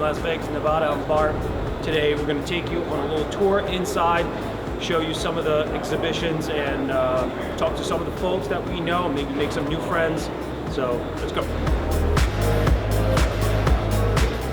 Las Vegas, Nevada on Bar. Today we're going to take you on a little tour inside, show you some of the exhibitions, and talk to some of the folks that we know, maybe make some new friends. So let's go.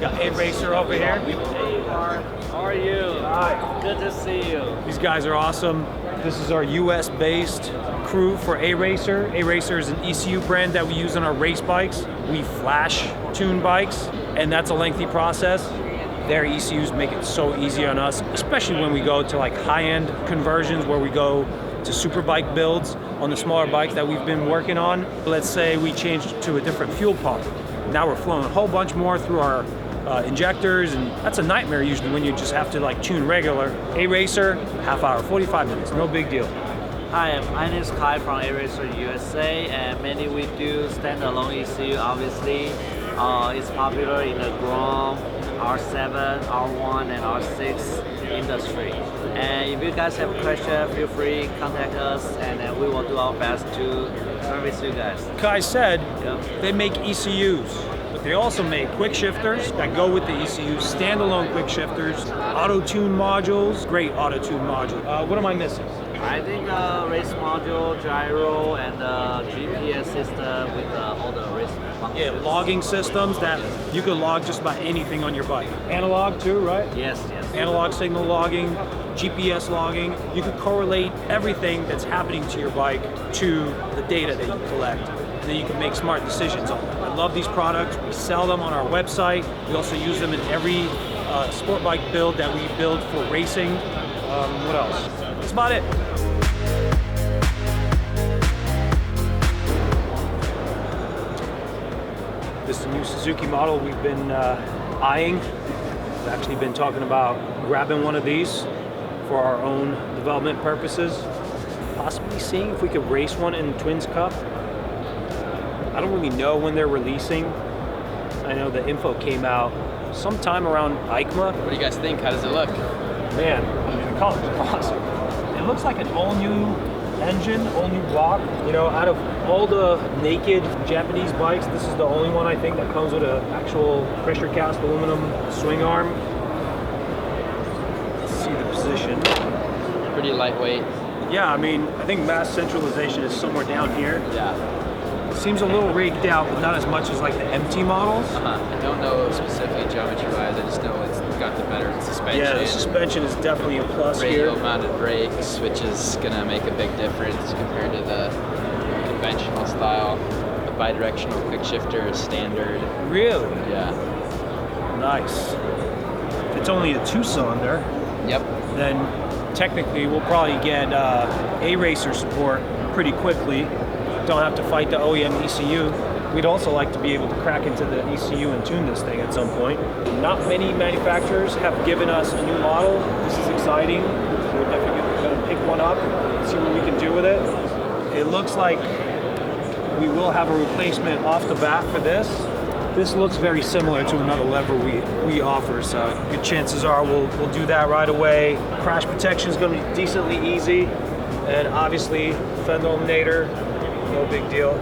Got A-Racer over here. Hey Mark, how are you? Hi. Good to see you. These guys are awesome. This is our US-based crew for A-Racer. A-Racer is an ECU brand that we use on our race bikes. We flash tune bikes, and that's a lengthy process. Their ECUs make it so easy on us, especially when we go to like high-end conversions where we go to super bike builds on the smaller bikes that we've been working on. Let's say we changed to a different fuel pump. Now we're flowing a whole bunch more through our injectors, and that's a nightmare usually when you just have to like tune regular. A-Racer, half hour, 45 minutes, no big deal. Hi, my name is Kai from A-Racer USA, and mainly we do standalone ECU. Obviously, it's popular in the Grom, R7, R1, and R6 industry. And if you guys have questions, feel free contact us, and we will do our best to service you guys. Kai said they make ECUs, but they also make quick shifters that go with the ECUs, standalone quick shifters, auto-tune modules, great auto-tune module. What am I missing? I think race module, gyro, and GPS system with all the race functions. Yeah, logging systems that you can log just about anything on your bike. Analog too, right? Yes. Analog signal logging, GPS logging. You can correlate everything that's happening to your bike to the data that you collect. And then you can make smart decisions on them. I love these products. We sell them on our website. We also use them in every sport bike build that we build for racing. What else? That's about it. This is a new Suzuki model we've been eyeing. We've actually been talking about grabbing one of these for our own development purposes. Possibly seeing if we could race one in Twins Cup. I don't really know when they're releasing. I know the info came out sometime around AIMEXPO. What do you guys think? How does it look? Man, the colors are awesome. It looks like an all-new engine, all-new block. You know, out of all the naked Japanese bikes, this is the only one I think that comes with an actual pressure cast aluminum swing arm. Let's see the position. Pretty lightweight. Yeah, I mean, I think mass centralization is somewhere down here. Yeah. Seems a little raked out, but not as much as like the MT models. I don't know specifically geometry-wise. I just know it's got the better suspension. Yeah, the suspension is definitely a plus here. Radial-mounted brakes, which is gonna make a big difference compared to the conventional style. The bidirectional quick shifter is standard. Really? Yeah. Nice. If it's only a 2-cylinder, Yep. then technically we'll probably get A-Racer support pretty quickly. Don't have to fight the OEM ECU. We'd also like to be able to crack into the ECU and tune this thing at some point. Not many manufacturers have given us a new model. This is exciting. We're definitely going to pick one up and see what we can do with it. It looks like we will have a replacement off the bat for this. This looks very similar to another lever we offer, so good chances are we'll do that right away. Crash protection is going to be decently easy, and obviously fender eliminator, no big deal.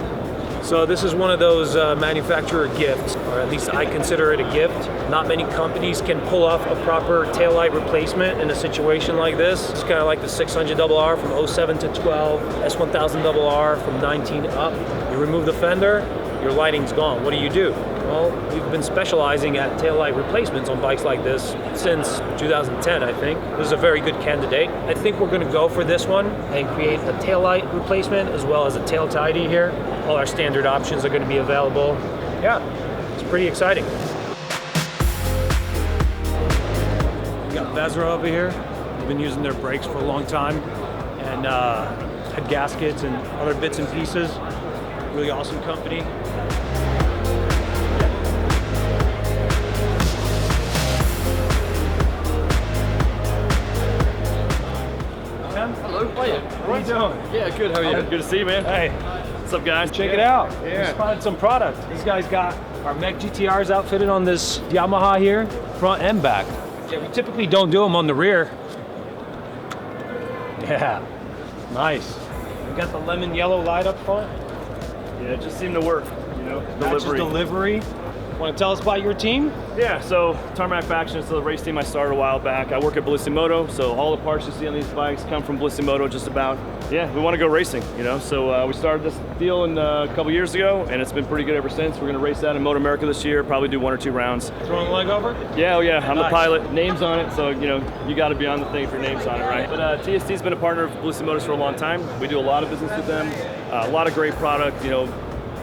So this is one of those manufacturer gifts, or at least I consider it a gift. Not many companies can pull off a proper taillight replacement in a situation like this. It's kind of like the 600RR from 07 to 12, S1000RR from 19 up. You remove the fender, your lighting's gone. What do? Well, we've been specializing at taillight replacements on bikes like this since 2010, I think. This is a very good candidate. I think we're gonna go for this one and create a taillight replacement as well as a tail tidy here. All our standard options are gonna be available. Yeah, it's pretty exciting. We got Vezra over here. We've been using their brakes for a long time, and head gaskets and other bits and pieces. Really awesome company. Hello. How What are you doing? Yeah, good. How are you? Good to see you, man. Hey, What's up, guys? check it out. Yeah. We spotted some product. These guys got our Mech GTRs outfitted on this Yamaha here, front and back. Yeah, we typically don't do them on the rear. Yeah, nice. We got the lemon yellow light up front. Yeah, it just seemed to work. You know, Matches delivery. Want to tell us about your team? Yeah, so Tarmac Faction is the race team I started a while back. I work at Bellissimoto, so all the parts you see on these bikes come from Bellissimoto just about. Yeah, we want to go racing, you know, so we started this deal a couple years ago, and it's been pretty good ever since. We're going to race out in Motor America this year, probably do 1 or 2 rounds. Throwing a leg over? Yeah, oh yeah, I'm the Nice. pilot. Name's on it, so, you know, you got to be on the thing if your name's on it, right? But TST's been a partner of Bellissimoto's for a long time. We do a lot of business with them, a lot of great product, you know,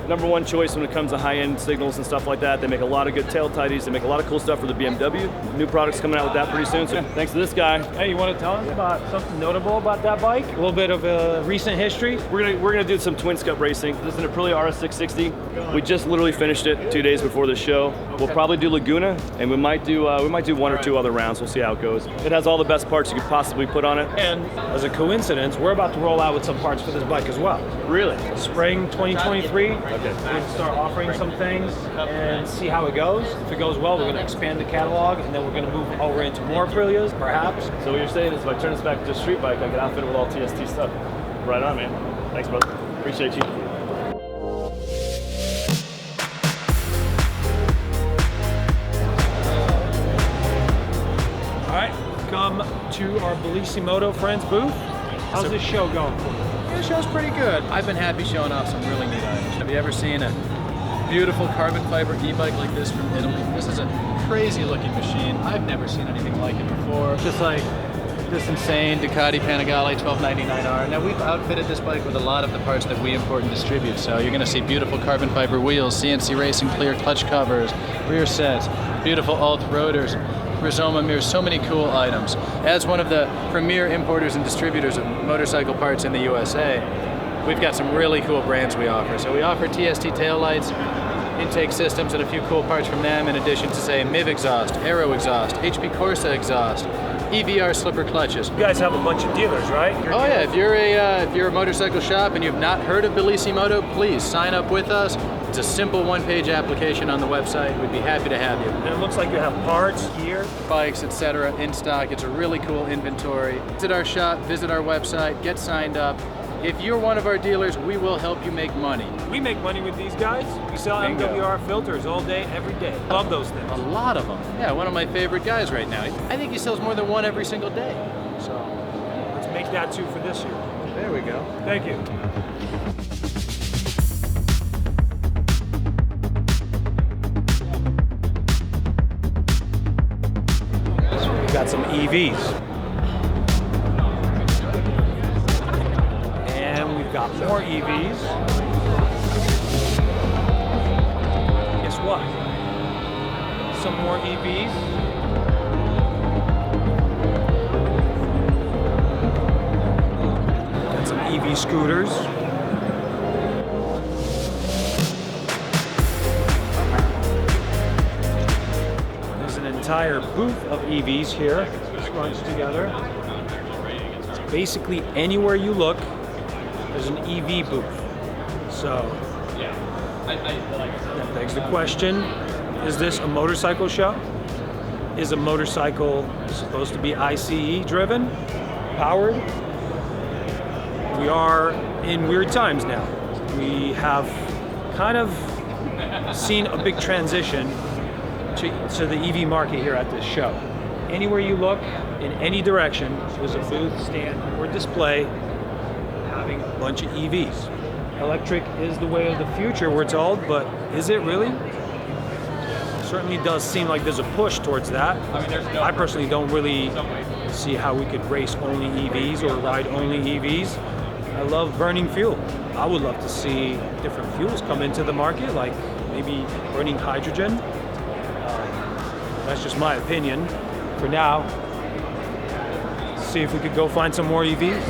#1 choice when it comes to high-end signals and stuff like that. They make a lot of good tail tidies. They make a lot of cool stuff for the BMW. New products coming out with that pretty soon. So thanks to this guy. Hey, you want to tell us about something notable about that bike? A little bit of a recent history? We're gonna do some twin scup racing. This is an Aprilia RS660. We just literally finished it 2 days before the show. We'll probably do Laguna, and we might do 1 or 2 other rounds. We'll see how it goes. It has all the best parts you could possibly put on it. And as a coincidence, we're about to roll out with some parts for this bike as well. Really? Spring 2023, Okay. we're going to start offering some things and see how it goes. If it goes well, we're going to expand the catalog, and then we're going to move over into more Aprilias, perhaps. So what you're saying is if I turn this back to a street bike, I can outfit it with all TST stuff. Right on, man. Thanks, brother. Appreciate you. All right, come to our Bellissimoto Friends booth. How's this show going for you? Yeah, the show's pretty good. I've been happy showing off some really neat items. Have you ever seen a beautiful carbon fiber e-bike like this from Italy? This is a crazy looking machine. I've never seen anything like it before. Just like this insane Ducati Panigale 1299R. Now we've outfitted this bike with a lot of the parts that we import and distribute. So you're gonna see beautiful carbon fiber wheels, CNC Racing clear clutch covers, rear sets, beautiful alt rotors, Rizoma mirrors, so many cool items. As one of the premier importers and distributors of motorcycle parts in the USA, we've got some really cool brands we offer. So we offer TST taillights, intake systems, and a few cool parts from them, in addition to, say, MIV exhaust, Aero exhaust, HP Corsa exhaust, EVR slipper clutches. You guys have a bunch of dealers, right? Oh yeah, if you're a motorcycle shop and you've not heard of Bellissimoto, please sign up with us. It's a simple one-page application on the website. We'd be happy to have you. And it looks like you have parts, gear. Bikes, etc. in stock. It's a really cool inventory. Visit our shop, visit our website, get signed up. If you're one of our dealers, we will help you make money. We make money with these guys. We sell Bingo. MWR filters all day, every day. Love those things. A lot of them. Yeah, one of my favorite guys right now. I think he sells more than one every single day. So, Let's make that 2 for this year. there we go. Thank you. We've got some EVs. And we've got more EVs. Guess what? Some more EVs. Got some EV scooters. There's an entire booth of EVs here, scrunched together. Basically, anywhere you look, there's an EV booth. So, that begs the question, is this a motorcycle show? Is a motorcycle supposed to be ICE driven, powered? We are in weird times now. We have kind of seen a big transition to the EV market here at this show. Anywhere you look, in any direction, there's a booth, stand, or display having a bunch of EVs. Electric is the way of the future, we're told, but is it really? Certainly does seem like there's a push towards that. I personally don't really see how we could race only EVs or ride only EVs. I love burning fuel. I would love to see different fuels come into the market, like maybe burning hydrogen. That's just my opinion. For now, see if we could go find some more EVs.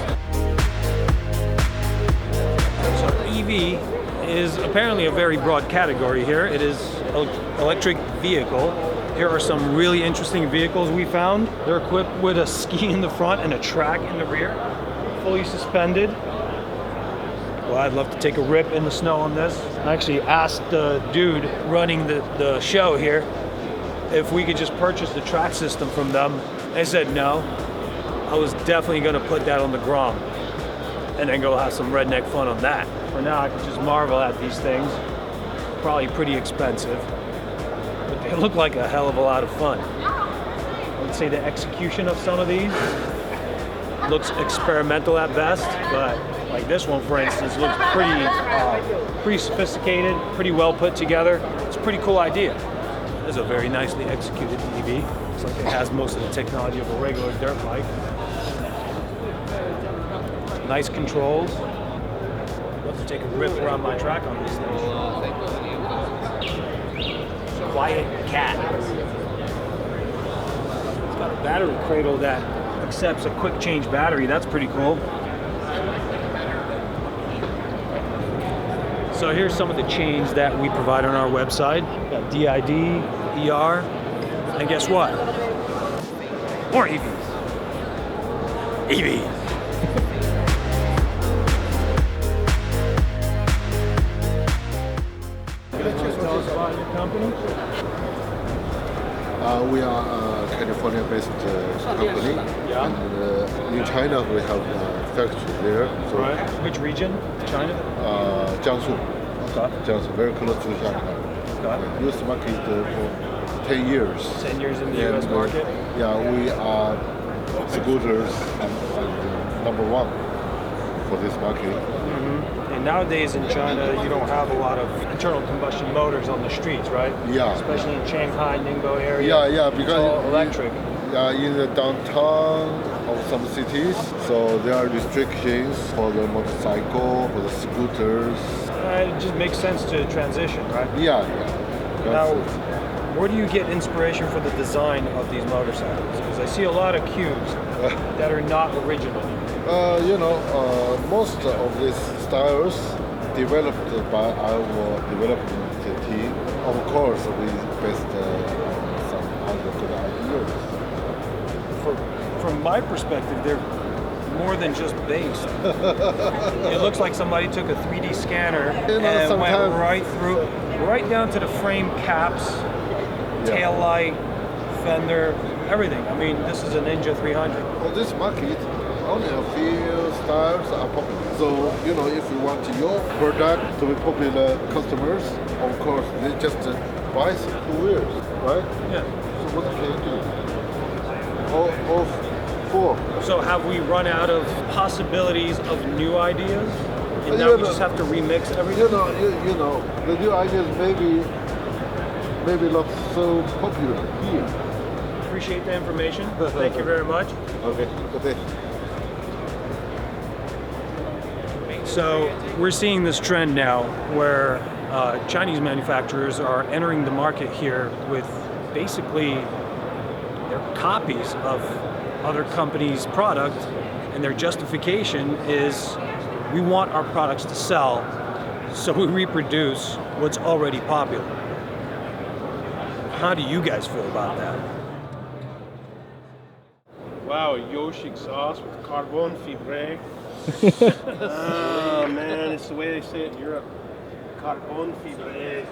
So EV is apparently a very broad category here. It is electric vehicle. Here are some really interesting vehicles we found. They're equipped with a ski in the front and a track in the rear, fully suspended. Well, I'd love to take a rip in the snow on this. I actually asked the dude running the show here if we could just purchase the track system from them. They said no. I was definitely gonna put that on the Grom and then go have some redneck fun on that. For now, I can just marvel at these things. Probably pretty expensive. It looked like a hell of a lot of fun. I would say the execution of some of these looks experimental at best, but like this one, for instance, looks pretty sophisticated, pretty well put together. It's a pretty cool idea. This is a very nicely executed EV. Looks like it has most of the technology of a regular dirt bike. Nice controls. I'd love to take a rip around my track on these things. Quiet cat. It's got a battery cradle that accepts a quick change battery. That's pretty cool. So here's some of the chains that we provide on our website. Got DID, ER, and guess what? More EVs. EVs. Can you tell us about your company? We are a California-based company, Yeah. and in China we have a factory there. So, Right. Which region? China? Jiangsu, Okay. Jiangsu, very close to Shanghai. Okay. U.S. market for 10 years. 10 years in the And, US market. Yeah, we are scooters and number one for this market. And nowadays in China, you don't have a lot of internal combustion motors on the streets, right? Yeah. Especially in Shanghai, Ningbo area. Yeah, It's because all electric. in the downtown of some cities, so there are restrictions for the motorcycle, for the scooters. It just makes sense to transition, right? Yeah. Now, That's it. where do you get inspiration for the design of these motorcycles? Because I see a lot of cubes that are not original. Most of these styles developed by our development team. Of course, we based some other good ideas. From my perspective, they're more than just based. It looks like somebody took a 3D scanner and went sometimes- right down to the frame caps, Yeah. tail light, fender, everything. I mean, this is a Ninja 300. For this market, only a few styles are popular. So, if you want your product to be popular customers, of course, they just buy some 2 wheels, right? Yeah. So what can you do? All 4. So have we run out of possibilities of new ideas? And Yeah, now we no. just have to remix everything? The new ideas maybe not so popular here. Appreciate the information. Thank you very much. Okay. So we're seeing this trend now where Chinese manufacturers are entering the market here with basically their copies of other companies' product, and their justification is we want our products to sell, so we reproduce what's already popular. How do you guys feel about that? Wow, Yoshi exhaust with carbon fibre. Oh man, it's the way they say it in Europe. Carbon fibre.